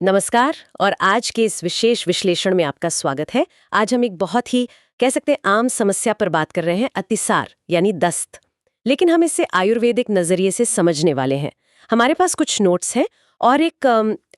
नमस्कार। और आज के इस विशेष विश्लेषण में आपका स्वागत है। आज हम एक बहुत ही कह सकते हैं आम समस्या पर बात कर रहे हैं, अतिसार यानी दस्त। लेकिन हम इसे आयुर्वेदिक नजरिए से समझने वाले हैं। हमारे पास कुछ नोट्स हैं और एक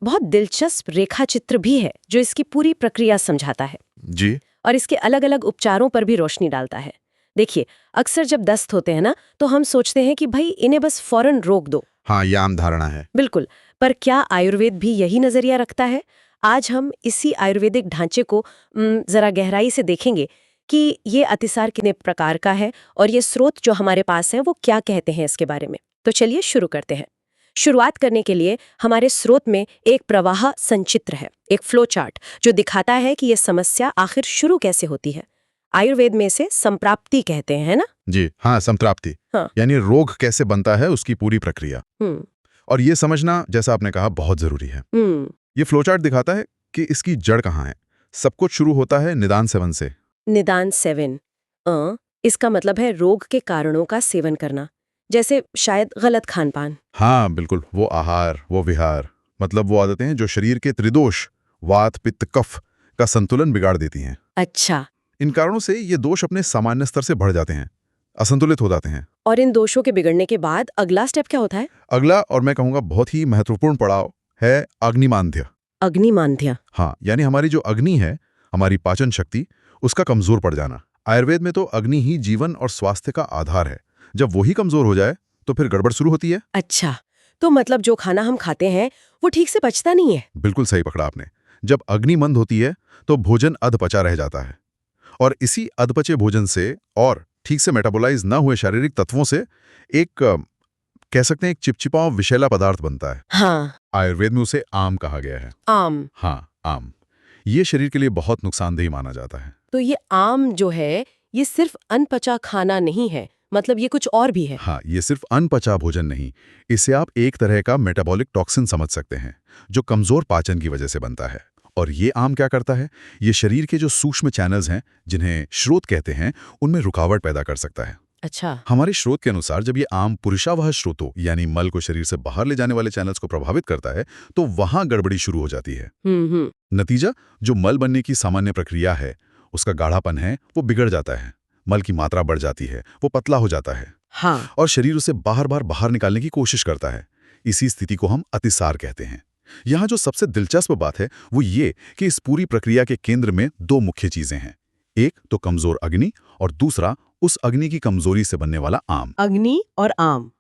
बहुत दिलचस्प रेखा चित्र भी है जो इसकी पूरी प्रक्रिया समझाता है जी। और इसके अलग अलग उपचारों पर भी रोशनी डालता है। देखिए, अक्सर जब दस्त होते हैं ना, तो हम सोचते हैं कि भाई इन्हें बस फौरन रोक दो। हाँ, ये आम धारणा है। बिल्कुल। पर क्या आयुर्वेद भी यही नजरिया रखता है? आज हम इसी आयुर्वेदिक ढांचे को जरा गहराई से देखेंगे कि ये अतिसार कितने प्रकार का है और ये स्रोत जो हमारे पास है वो क्या कहते हैं इसके बारे में। तो चलिए शुरू करते हैं। शुरुआत करने के लिए हमारे स्रोत में एक प्रवाह संचित्र है, एक फ्लो चार्ट जो दिखाता है कि ये समस्या आखिर शुरू कैसे होती है। आयुर्वेद में इसे संप्राप्ति कहते हैं, है ना? जी हाँ, संप्राप्ति। हाँ। यानी रोग कैसे बनता है उसकी पूरी प्रक्रिया। हम्म। और ये समझना, जैसा आपने कहा, बहुत जरूरी है। हम्म। ये फ्लोचार्ट दिखाता है कि इसकी जड़ कहाँ है। सब कुछ शुरू होता है निदान सेवन से। निदान 7 इसका मतलब है रोग के कारणों का सेवन करना, जैसे शायद गलत खान पान। हाँ बिल्कुल, वो आहार, वो विहार, मतलब वो आदतें हैं जो शरीर के त्रिदोष वात पित्त कफ का संतुलन बिगाड़ देती हैं। अच्छा। इन कारणों से ये दोष अपने सामान्य स्तर से बढ़ जाते हैं, असंतुलित हो जाते हैं। और इन दोषों के बिगड़ने के बाद अगला स्टेप क्या होता है? अगला, और मैं कहूँगा बहुत ही महत्वपूर्ण पड़ाव, है अग्निमांद्य। अग्निमांद्य। हाँ, यानी हमारी जो अग्नि है, हमारी पाचन शक्ति, उसका कमजोर पड़ जाना। आयुर्वेद में तो अग्नि ही जीवन और स्वास्थ्य का आधार है। जब वही कमजोर हो जाए तो फिर गड़बड़ शुरू होती है। अच्छा, तो मतलब जो खाना हम खाते हैं वो ठीक से पचता नहीं है। बिल्कुल सही पकड़ा आपने। जब अग्नि मंद होती है तो भोजन अधपचा रह जाता है, और इसी अधपचे भोजन से और ठीक से मेटाबोलाइज न हुए शारीरिक तत्वों से एक कह सकते हैं एक चिपचिपा विषैला पदार्थ बनता है। हाँ। आयुर्वेद में उसे आम कहा गया है। आम। हाँ, आम। ये शरीर के लिए बहुत नुकसानदेही माना जाता है। तो ये आम जो है ये सिर्फ अनपचा खाना नहीं है, मतलब ये कुछ और भी है। हाँ, ये सिर्फ अनपचा भोजन नहीं, इसे आप एक तरह का मेटाबॉलिक टॉक्सिन समझ सकते हैं, जो कमजोर पाचन की वजह से बनता है। और ये आम क्या करता है? ये शरीर के जो सूक्ष्म चैनल्स हैं, जिन्हें स्रोत कहते हैं, उनमें रुकावट पैदा कर सकता है। अच्छा। हमारे स्रोत के अनुसार जब ये आम पुरुषावह स्रोतों यानी मल को शरीर से बाहर ले जाने वाले चैनल्स को प्रभावित करता है, तो वहां गड़बड़ी शुरू हो जाती है। नतीजा, जो मल बनने की सामान्य प्रक्रिया है, उसका गाढ़ापन है, वो बिगड़ जाता है। मल की मात्रा बढ़ जाती है, वो पतला हो जाता है। हाँ। और शरीर उसे बार बार बाहर निकालने की कोशिश करता है। इसी स्थिति को हम अतिसार कहते हैं। यहाँ जो सबसे दिलचस्प बात है वो ये कि इस पूरी प्रक्रिया के केंद्र में दो मुख्य चीजें हैं। एक तो कमजोर अग्नि, और दूसरा उस अग्नि की कमजोरी से बनने वाला आम। अग्नि और आम।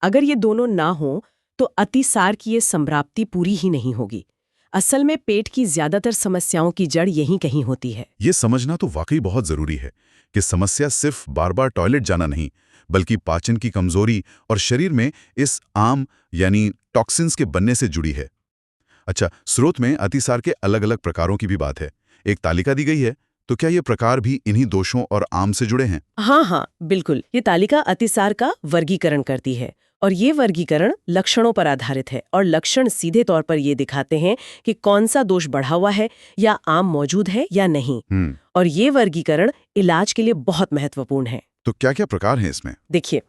अगर ये दोनों ना हो तो अतिसार की ये संप्राप्ति पूरी ही नहीं होगी। असल में पेट की ज्यादातर समस्याओं की जड़ यहीं कहीं होती है। ये समझना तो वाकई बहुत जरूरी है कि समस्या सिर्फ बार बार टॉयलेट जाना नहीं, बल्कि पाचन की कमजोरी और शरीर में इस आम यानी टॉक्सिन्स के बनने से जुड़ी है। अच्छा, स्रोत में अतिसार के अलग अलग प्रकारों की भी बात है। एक तालिका दी गई है, तो क्या ये प्रकार भी इन्हीं दोषों और आम से जुड़े हैं? हाँ हाँ, बिल्कुल। ये तालिका अतिसार का वर्गीकरण करती है और ये वर्गीकरण लक्षणों पर आधारित है और लक्षण सीधे तौर पर ये दिखाते हैं कि कौन सा दोष बढ़ा हुआ है या आम मौजूद है या नहीं। और ये वर्गीकरण इलाज के लिए बहुत महत्वपूर्ण है। तो क्या क्या प्रकार हैं इसमें? देखिए,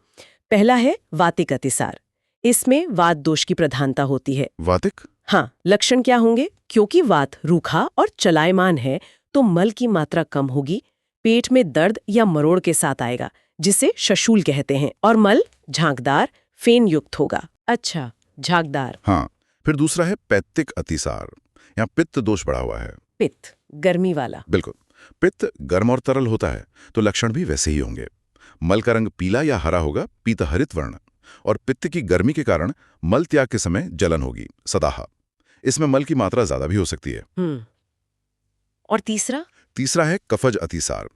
पहला है वातिक अतिसार। इसमें वात दोष की प्रधानता होती है। वातिक? हाँ, लक्षण क्या होंगे? क्योंकि वात रूखा और चलायमान है तो मल की मात्रा कम होगी, पेट में दर्द या मरोड़ के साथ आएगा, जिसे शशूल कहते हैं, और मल झागदार फेन युक्त होगा। अच्छा, झागदार। हाँ। फिर दूसरा है पैत्तिक अतिसार। यहाँ पित्त दोष बढ़ा हुआ है। पित्त, गर्मी वाला। बिल्कुल। पित्त गर्म और तरल होता है, तो लक्षण भी वैसे ही होंगे। मल का रंग पीला या हरा होगा, पीतहरित वर्ण, और पित्त की गर्मी के कारण मल त्याग के समय जलन होगी, सदाहा। इसमें मल की मात्रा ज्यादा भी हो सकती है। और तीसरा? तीसरा है कफज अतिसार।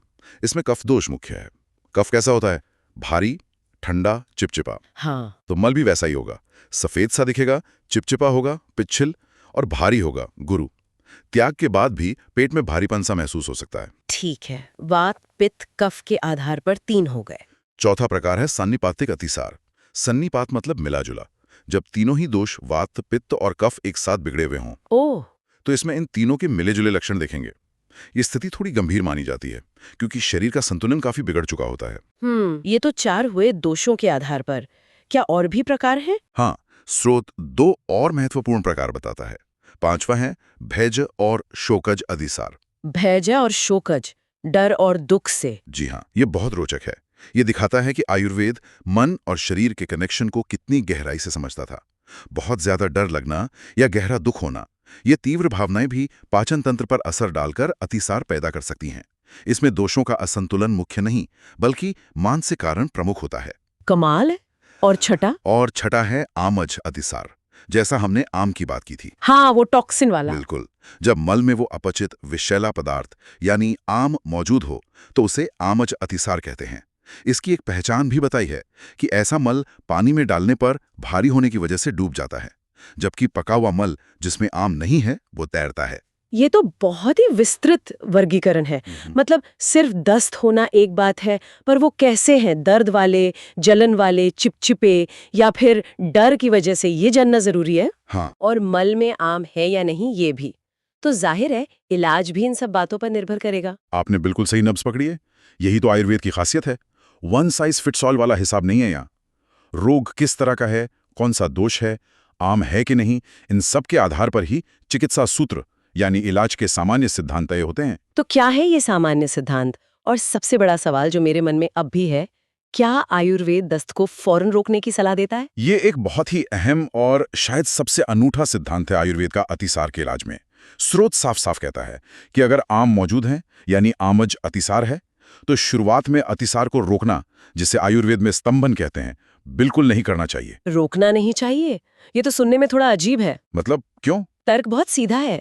इसमें कफ दोष मुख्य है। कफ कैसा होता है? भारी, ठंडा, चिपचिपा। हाँ। तो मल भी वैसा ही होगा, सफेद सा दिखेगा, चिपचिपा होगा, पिच्छिल और भारी होगा, गुरु। त्याग के बाद भी पेट में भारीपन सा महसूस हो सकता है। ठीक है, वात पित्त कफ के आधार पर 3 हो गए। चौथा प्रकार है सन्निपातिक अतिसार। सन्निपात मतलब मिला जुला, जब तीनों ही दोष वात पित्त और कफ एक साथ बिगड़े हुए हों। ओह। तो इसमें इन तीनों के मिले जुले लक्षण देखेंगे। ये स्थिति थोड़ी गंभीर मानी जाती है, क्योंकि शरीर का संतुलन काफी बिगड़ चुका होता है। ये तो 4 हुए दोषों के आधार पर। क्या और भी प्रकार हैं? हाँ, स्रोत 2 और महत्वपूर्ण प्रकार बताता है। पांचवा है भैज और शोकज अधिसार। भैजा और शोकज, डर और दुख से। जी हाँ, ये बहुत रोचक है। ये दिखाता है कि आयुर्वेद मन और शरीर के कनेक्शन को कितनी गहराई से समझता था। बहुत ज्यादा डर लगना या गहरा दुख होना, ये तीव्र भावनाएं भी पाचन तंत्र पर असर डालकर अतिसार पैदा कर सकती हैं। इसमें दोषों का असंतुलन मुख्य नहीं, बल्कि मानसिक कारण प्रमुख होता है। कमाल है। और छठा? और छठा है आमज अतिसार, जैसा हमने आम की बात की थी। हाँ, वो टॉक्सिन वाला। बिल्कुल। जब मल में वो अपचित विषैला पदार्थ यानी आम मौजूद हो तो उसे आमज अतिसार कहते हैं। इसकी एक पहचान भी बताई है कि ऐसा मल पानी में डालने पर भारी होने की वजह से डूब जाता है, जबकि पका हुआ मल जिसमें आम नहीं है वो तैरता है। ये तो बहुत ही विस्तृत वर्गीकरण है। मतलब सिर्फ दस्त होना एक बात है, पर वो कैसे हैं, दर्द वाले, जलन वाले, चिपचिपे, या फिर डर की वजह से, ये जानना जरूरी है। हाँ, और मल में आम है या नहीं, ये भी। तो जाहिर है इलाज भी इन सब बातों पर निर्भर करेगा। आपने बिल्कुल सही नब्ज पकड़ी है। यही तो आयुर्वेद की खासियत है। वन साइज फिट्स ऑल वाला हिसाब नहीं है यहाँ। रोग किस तरह का है, कौन सा दोष है, आम है कि नहीं, इन सब के आधार पर ही चिकित्सा सूत्र यानी इलाज के सामान्य सिद्धांत तय होते हैं। तो क्या है ये सामान्य सिद्धांत? और सबसे बड़ा सवाल जो मेरे मन में अब भी है, क्या आयुर्वेद दस्त को फौरन रोकने की सलाह देता है? ये एक बहुत ही अहम और शायद सबसे अनूठा सिद्धांत है आयुर्वेद का अतिसार के इलाज में। स्रोत साफ साफ कहता है कि अगर आम मौजूद है यानी आमज अतिसार है, तो शुरुआत में अतिसार को रोकना, जिसे आयुर्वेद में स्तंभन कहते हैं, बिल्कुल नहीं करना चाहिए। रोकना नहीं चाहिए? ये तो सुनने में थोड़ा अजीब है। मतलब क्यों? तर्क बहुत सीधा है।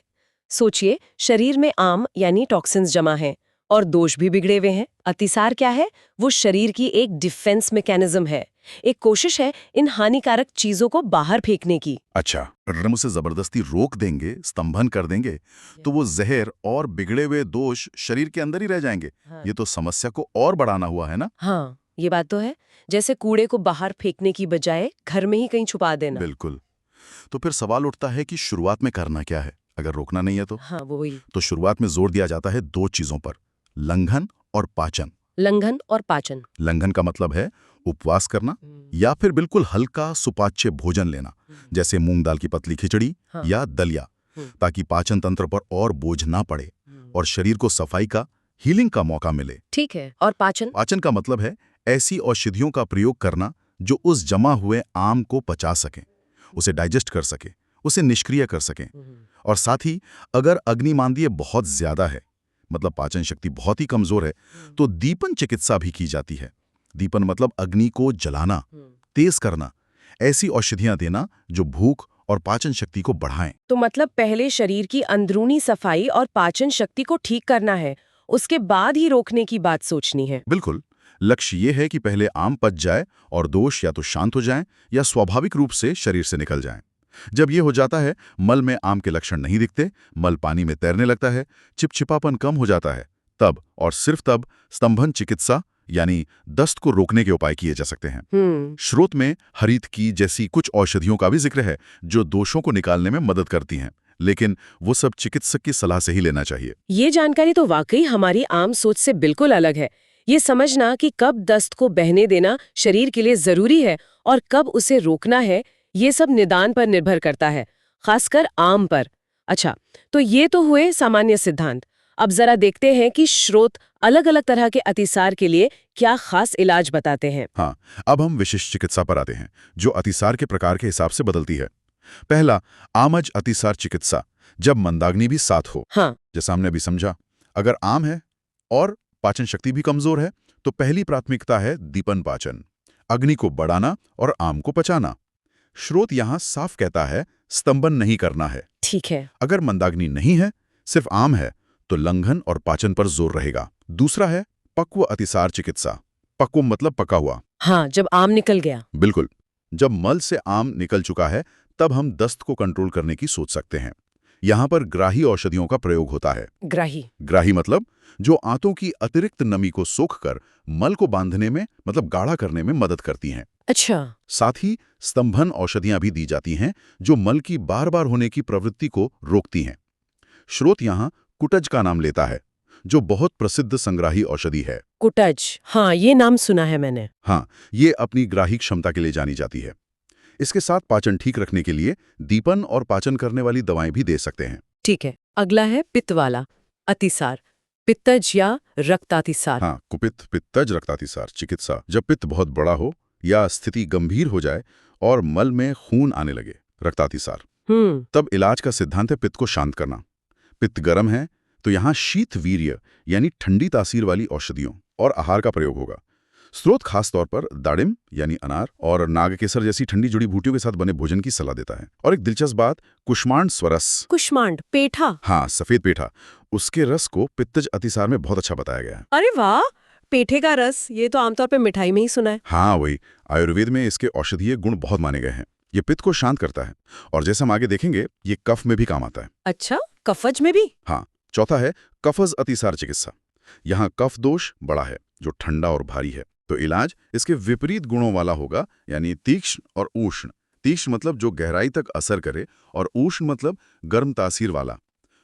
सोचिए, शरीर में आम यानी टॉक्सिन्स जमा हैं और दोष भी बिगड़े हुए हैं। अतिसार क्या है? वो शरीर की एक डिफेंस मैकेनिज्म है, एक कोशिश है इन हानिकारक चीजों को बाहर फेंकने की। अच्छा, अगर हम उसे जबरदस्ती रोक देंगे, स्तंभन कर देंगे, तो वो जहर और बिगड़े हुए दोष शरीर के अंदर ही रह जाएंगे। हाँ। ये तो समस्या को और बढ़ाना हुआ है ना। हाँ, ये बात तो है। जैसे कूड़े को बाहर फेंकने की बजाय घर में ही कहीं छुपा देना। बिल्कुल। तो फिर सवाल उठता है कि शुरुआत में करना क्या है अगर रोकना नहीं है तो? हाँ, वो वही। तो शुरुआत में जोर दिया जाता है दो चीजों पर, लंघन और पाचन। लंघन और पाचन। लंघन का मतलब है उपवास करना या फिर बिल्कुल हल्का सुपाच्य भोजन लेना, जैसे मूंग दाल की पतली खिचड़ी हाँ। या दलिया, ताकि पाचन तंत्र पर और बोझ ना पड़े और शरीर को सफाई का, हीलिंग का मौका मिले। ठीक है। और पाचन? पाचन का मतलब है ऐसी औषधियों का प्रयोग करना जो उस जमा हुए आम को पचा सकें, उसे डाइजेस्ट कर सके, उसे निष्क्रिय कर सकें। और साथ ही अगर अग्निमांद्य बहुत ज्यादा है, मतलब पाचन शक्ति बहुत ही कमजोर है, तो दीपन चिकित्सा भी की जाती है। दीपन मतलब अग्नि को जलाना, तेज करना, ऐसी औषधियां देना जो भूख और पाचन शक्ति को बढ़ाएं। तो मतलब पहले शरीर की अंदरूनी सफाई और पाचन शक्ति को ठीक करना है, उसके बाद ही रोकने की बात सोचनी है। बिल्कुल। लक्ष्य ये है कि पहले आम पच जाए और दोष या तो शांत हो जाएं या स्वाभाविक रूप से शरीर से निकल जाएं। जब ये हो जाता है, मल में आम के लक्षण नहीं दिखते, मल पानी में तैरने लगता है, चिपचिपापन कम हो जाता है, तब और सिर्फ तब स्तंभन चिकित्सा यानी दस्त को रोकने के उपाय किए जा सकते हैं। स्रोत में हरित की जैसी कुछ औषधियों का भी जिक्र है जो दोषों को निकालने में मदद करती हैं, लेकिन वो सब चिकित्सक की सलाह से ही लेना चाहिए। ये जानकारी तो वाकई हमारी आम सोच से बिल्कुल अलग है। ये समझना कि कब दस्त को बहने देना शरीर के लिए जरूरी है और कब उसे रोकना है, ये सब निदान पर निर्भर करता है, खासकर आम पर। अच्छा, तो ये तो हुए सामान्य सिद्धांत। अब जरा देखते हैं कि स्रोत अलग अलग तरह के अतिसार के लिए क्या खास इलाज बताते हैं। हाँ, अब हम विशिष्ट चिकित्सा पर आते हैं जो अतिसार के प्रकार के हिसाब से बदलती है। पहला, आमज अतिसार चिकित्सा, जब मंदाग्नि भी साथ हो। हाँ। जैसा हमने अभी समझा, अगर आम है और पाचन शक्ति भी कमजोर है तो पहली प्राथमिकता है दीपन पाचन, अग्नि को बढ़ाना और आम को पचाना। स्रोत यहां साफ कहता है स्तंभन नहीं करना है। ठीक है। अगर मंदाग्नि नहीं है, सिर्फ आम है, तो लंघन और पाचन पर जोर रहेगा। दूसरा है पक्व अतिसार चिकित्सा। पक्व मतलब पका हुआ। हाँ, जब आम निकल गया। बिल्कुल। जब मल से आम निकल चुका है, तब हम दस्त को कंट्रोल करने की सोच सकते हैं। यहाँ पर ग्राही औषधियों का प्रयोग होता है। ग्राही मतलब जो आंतों की अतिरिक्त नमी को सोखकर मल को बांधने में, मतलब गाढ़ा करने में मदद करती हैं। अच्छा। साथ ही स्तंभन औषधियां भी दी जाती हैं जो मल की बार बार होने की प्रवृत्ति को रोकती हैं। स्रोत यहाँ कुटज का नाम लेता है, जो बहुत प्रसिद्ध संग्राही औषधि है। कुटज, हाँ, ये नाम सुना है मैंने। हाँ, ये अपनी ग्राही क्षमता के लिए जानी जाती है। इसके साथ पाचन ठीक रखने के लिए दीपन और पाचन करने वाली दवाएं भी दे सकते हैं। ठीक है। अगला है पित्त वाला अतिसार, पित्तज या रक्तातिसार। हाँ, कुपित्त, पित्तज, रक्तातिसार चिकित्सा। जब पित्त बहुत बड़ा हो या स्थिति गंभीर हो जाए और मल में खून आने लगे, रक्तातिसार, तब इलाज का सिद्धांत है पित्त को शांत करना। पित्त गर्म है तो यहाँ शीत वीर्य यानी ठंडी तासीर वाली औषधियों और आहार का प्रयोग होगा। स्रोत खास तौर पर दाड़िम यानी अनार और नागकेसर जैसी ठंडी जुड़ी बूटियों के साथ बने भोजन की सलाह देता है। और एक दिलचस्प बात, कुष्मांड स्वरस, कुष्मांड पेठा। हाँ, सफेद पेठा, उसके रस को पित्तज अतिसार में बहुत अच्छा बताया गया है। अरे वाह, पेठे का रस, ये तो आमतौर पे मिठाई में ही सुना है। हाँ वही, आयुर्वेद में इसके औषधीय गुण बहुत माने गए हैं। ये पित्त को शांत करता है और जैसे हम आगे देखेंगे ये कफ में भी काम आता है। अच्छा, कफज में भी? हाँ, चौथा है कफज अतिसार चिकित्सा। यहाँ कफ दोष बड़ा है जो ठंडा और भारी है, तो इलाज इसके विपरीत गुणों वाला होगा, यानी तीक्ष्ण और उष्ण। तीक्ष्ण मतलब जो गहराई तक असर करे और उष्ण मतलब गर्म तासीर वाला।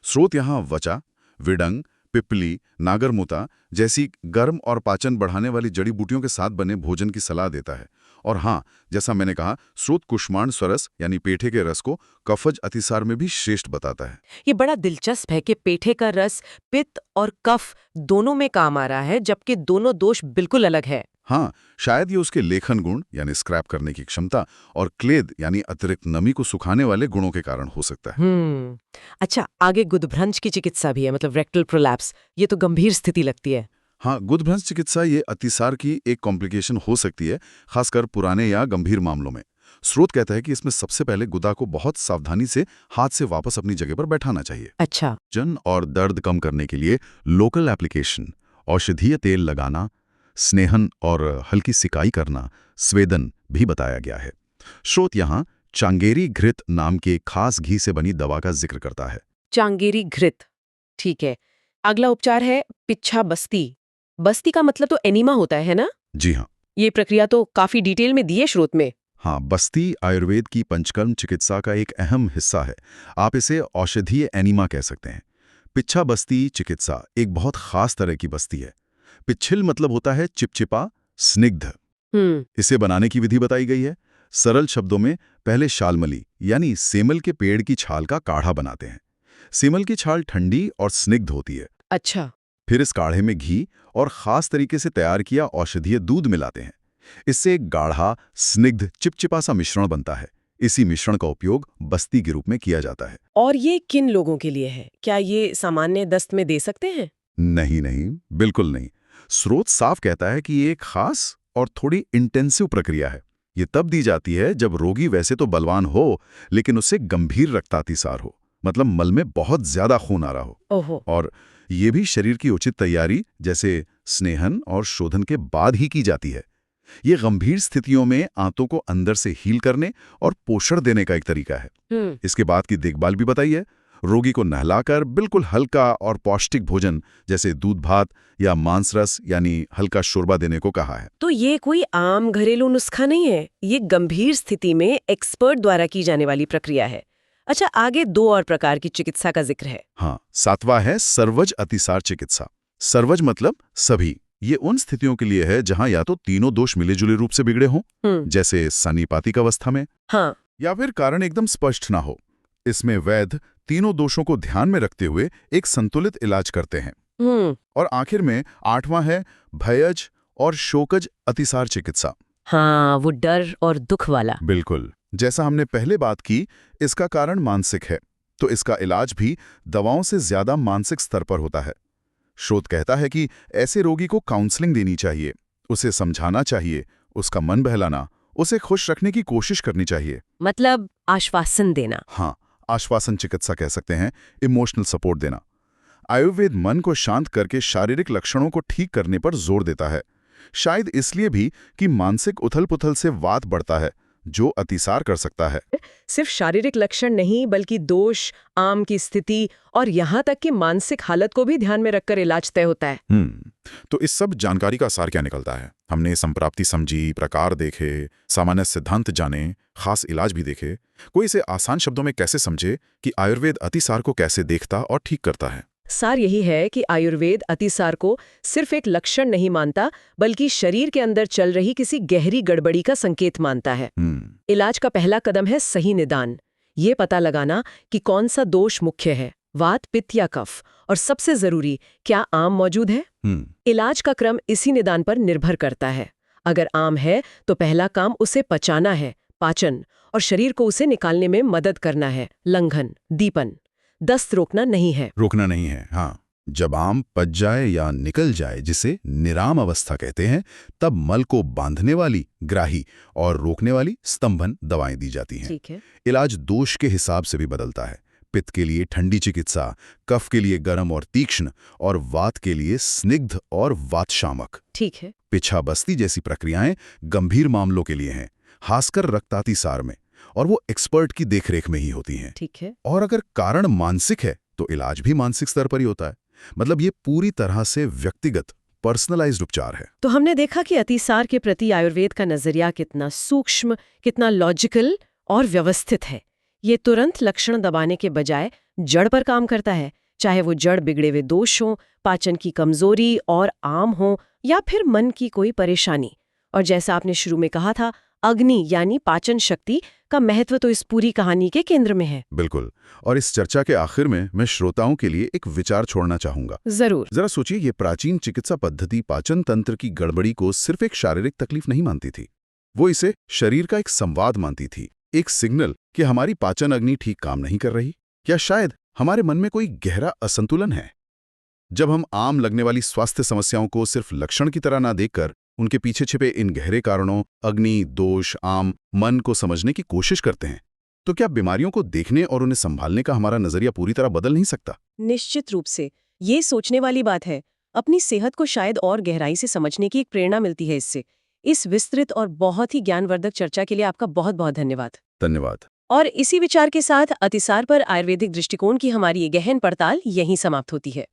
स्रोत यहाँ वचा, विडंग, पिपली, नागरमुता जैसी गर्म और पाचन बढ़ाने वाली जड़ी बूटियों के साथ बने भोजन की सलाह देता है। और हाँ, जैसा मैंने कहा, स्रोत कुष्मांड स्वरस यानी पेठे के रस को कफज अतिसार में भी श्रेष्ठ बताता है। ये बड़ा दिलचस्प है कि पेठे का रस पित्त और कफ दोनों में काम आ रहा है, जबकि दोनों दोष बिल्कुल अलग है। हाँ, शायद ये उसके लेखन गुण यानी स्क्रैप करने की क्षमता और क्लेद यानी अतिरिक्त नमी को सुखाने वाले गुणों के कारण हो सकता है। अच्छा, आगे गुदभ्रंश की चिकित्सा भी है, मतलब रेक्टल प्रोलैप्स। ये तो गंभीर स्थिति लगती है। हाँ, गुदभ्रंश चिकित्सा ये अतिसार की एक कॉम्प्लिकेशन हो सकती है, खासकर पुराने या गंभीर मामलों में। स्रोत कहता है कि इसमें सबसे पहले गुदा को बहुत सावधानी से हाथ से वापस अपनी जगह पर बैठाना चाहिए। अच्छा। जन और दर्द कम करने के लिए लोकल एप्लीकेशन, औषधीय तेल लगाना, स्नेहन और हल्की सिकाई करना, स्वेदन भी बताया गया है। स्रोत यहाँ चांगेरी घृत नाम के खास घी से बनी दवा का जिक्र करता है। चांगेरी घृत, ठीक है। अगला उपचार है पिच्छा बस्ती। बस्ती का मतलब तो एनीमा होता है ना? जी हाँ। ये प्रक्रिया तो काफी डिटेल में दी है स्रोत में। हाँ, बस्ती आयुर्वेद की पंचकर्म चिकित्सा का एक अहम हिस्सा है। आप इसे औषधीय एनीमा कह सकते हैं। पिच्छा बस्ती चिकित्सा एक बहुत खास तरह की बस्ती है। पिच्छिल मतलब होता है चिपचिपा, स्निग्ध। इसे बनाने की विधि बताई गई है। सरल शब्दों में पहले शालमली यानी सेमल के पेड़ की छाल का काढ़ा बनाते हैं। सेमल की छाल ठंडी और स्निग्ध होती है। अच्छा। फिर इस काढ़े में घी और खास तरीके से तैयार किया औषधीय दूध मिलाते हैं। इससे एक गाढ़ा, स्निग्ध, चिपचिपा सा मिश्रण बनता है। इसी मिश्रण का उपयोग बस्ती के रूप में किया जाता है। और ये किन लोगों के लिए है? क्या ये सामान्य दस्त में दे सकते हैं? नहीं नहीं, बिल्कुल नहीं। स्रोत साफ कहता है कि ये एक खास और थोड़ी इंटेंसिव प्रक्रिया है। ये तब दी जाती है जब रोगी वैसे तो बलवान हो, लेकिन उससे गंभीर रक्तातिसार हो, मतलब मल में बहुत ज्यादा खून आ रहा हो। ओहो। और ये भी शरीर की उचित तैयारी जैसे स्नेहन और शोधन के बाद ही की जाती है। ये गंभीर स्थितियों में आंतों को अंदर से हील करने और पोषण देने का एक तरीका है। इसके बाद की देखभाल भी बताई है। रोगी को नहलाकर बिल्कुल हल्का और पौष्टिक भोजन जैसे दूध भात या मांस रस यानी हल्का शोरबा देने को कहा है। तो ये कोई आम घरेलू नुस्खा नहीं है, ये गंभीर स्थिति में एक्सपर्ट द्वारा की जाने वाली प्रक्रिया है। अच्छा, आगे दो और प्रकार की चिकित्सा का जिक्र है। हाँ, सातवां है सर्वज अतिसार चिकित्सा। सर्वज मतलब सभी। ये उन स्थितियों के लिए है जहां या तो तीनों दोष मिले जुले रूप से बिगड़े हों, जैसे सन्निपातिक अवस्था में, हाँ, या फिर कारण एकदम स्पष्ट ना हो। इसमें वैद्य तीनों दोषों को ध्यान में रखते हुए एक संतुलित इलाज करते हैं। और आखिर में आठवां है भयज और शोकज अतिसार चिकित्सा। हाँ, वो डर और दुख वाला। बिल्कुल, जैसा हमने पहले बात की, इसका कारण मानसिक है, तो इसका इलाज भी दवाओं से ज्यादा मानसिक स्तर पर होता है। स्रोत कहता है कि ऐसे रोगी को काउंसलिंग देनी चाहिए, उसे समझाना चाहिए, उसका मन बहलाना, उसे खुश रखने की कोशिश करनी चाहिए। मतलब आश्वासन देना। हाँ, आश्वासन चिकित्सा कह सकते हैं, इमोशनल सपोर्ट देना। आयुर्वेद मन को शांत करके शारीरिक लक्षणों को ठीक करने पर जोर देता है, शायद इसलिए भी कि मानसिक उथल-पुथल से वात बढ़ता है, जो अतिसार कर सकता है। सिर्फ शारीरिक लक्षण नहीं, बल्कि दोष, आम की स्थिति और यहाँ तक कि मानसिक हालत को भी ध्यान में रखकर इलाज तय होता है। तो इस सब जानकारी का सार क्या निकलता है? हमने संप्राप्ति समझी, प्रकार देखे, सामान्य सिद्धांत जाने, खास इलाज भी देखे। कोई इसे आसान शब्दों में कैसे समझे कि आयुर्वेद अतिसार को कैसे देखता और ठीक करता है? सार यही है कि आयुर्वेद अतिसार को सिर्फ एक लक्षण नहीं मानता, बल्कि शरीर के अंदर चल रही किसी गहरी गड़बड़ी का संकेत मानता है। इलाज का पहला कदम है सही निदान। ये पता लगाना कि कौन सा दोष मुख्य है, वात, पित्त या कफ, और सबसे जरूरी, क्या आम मौजूद है। इलाज का क्रम इसी निदान पर निर्भर करता है। अगर आम है तो पहला काम उसे पचाना है, पाचन, और शरीर को उसे निकालने में मदद करना है, लंघन, दीपन। दस्त रोकना नहीं है। रोकना नहीं है, हाँ। जब आम पच जाए या निकल जाए, जिसे निराम अवस्था कहते हैं, तब मल को बांधने वाली ग्राही और रोकने वाली स्तंभन दवाएं दी जाती हैं। ठीक है। इलाज दोष के हिसाब से भी बदलता है। पित्त के लिए ठंडी चिकित्सा, कफ के लिए गर्म और तीक्ष्ण, और वात के लिए स्निग्ध और वातशामक। ठीक है। पिछाबस्ती जैसी प्रक्रियाएं गंभीर मामलों के लिए हैं, खासकर रक्तातिसार में, और वो एक्सपर्ट की देखरेख में ही होती हैं। ठीक है। और अगर कारण मानसिक है तो इलाज भी मानसिक स्तर पर ही होता है। मतलब ये पूरी तरह से व्यक्तिगत, पर्सनलाइज्ड उपचार है। तो हमने देखा कि अतिसार के प्रति आयुर्वेद का नजरिया कितना सूक्ष्म, कितना लॉजिकल और व्यवस्थित है। ये तुरंत लक्षण दबाने के बजाय जड़ पर काम करता है, चाहे वो जड़ बिगड़े हुए दोष हों, पाचन की कमजोरी और आम हो, या फिर मन की कोई परेशानी। और जैसा आपने शुरू में कहा था, अग्नि यानी पाचन शक्ति का महत्व तो इस पूरी कहानी के केंद्र में है। बिल्कुल। और इस चर्चा के आखिर में मैं श्रोताओं के लिए एक विचार छोड़ना चाहूंगा। जरूर। जरा सोचिए, ये प्राचीन चिकित्सा पद्धति पाचन तंत्र की गड़बड़ी को सिर्फ एक शारीरिक तकलीफ नहीं मानती थी। वो इसे शरीर का एक संवाद मानती थी, एक सिग्नल कि हमारी पाचन अग्नि ठीक काम नहीं कर रही, या शायद हमारे मन में कोई गहरा असंतुलन है। जब हम आम लगने वाली स्वास्थ्य समस्याओं को सिर्फ लक्षण की तरह ना देखकर उनके पीछे छिपे इन गहरे कारणों, अग्नि, दोष, आम, मन को समझने की कोशिश करते हैं, तो क्या बीमारियों को देखने और उन्हें संभालने का हमारा नजरिया पूरी तरह बदल नहीं सकता? निश्चित रूप से ये सोचने वाली बात है। अपनी सेहत को शायद और गहराई से समझने की एक प्रेरणा मिलती है इससे। इस विस्तृत और बहुत ही ज्ञानवर्धक चर्चा के लिए आपका बहुत बहुत धन्यवाद। धन्यवाद। और इसी विचार के साथ अतिसार पर आयुर्वेदिक दृष्टिकोण की हमारी ये गहन पड़ताल यहीं समाप्त होती है।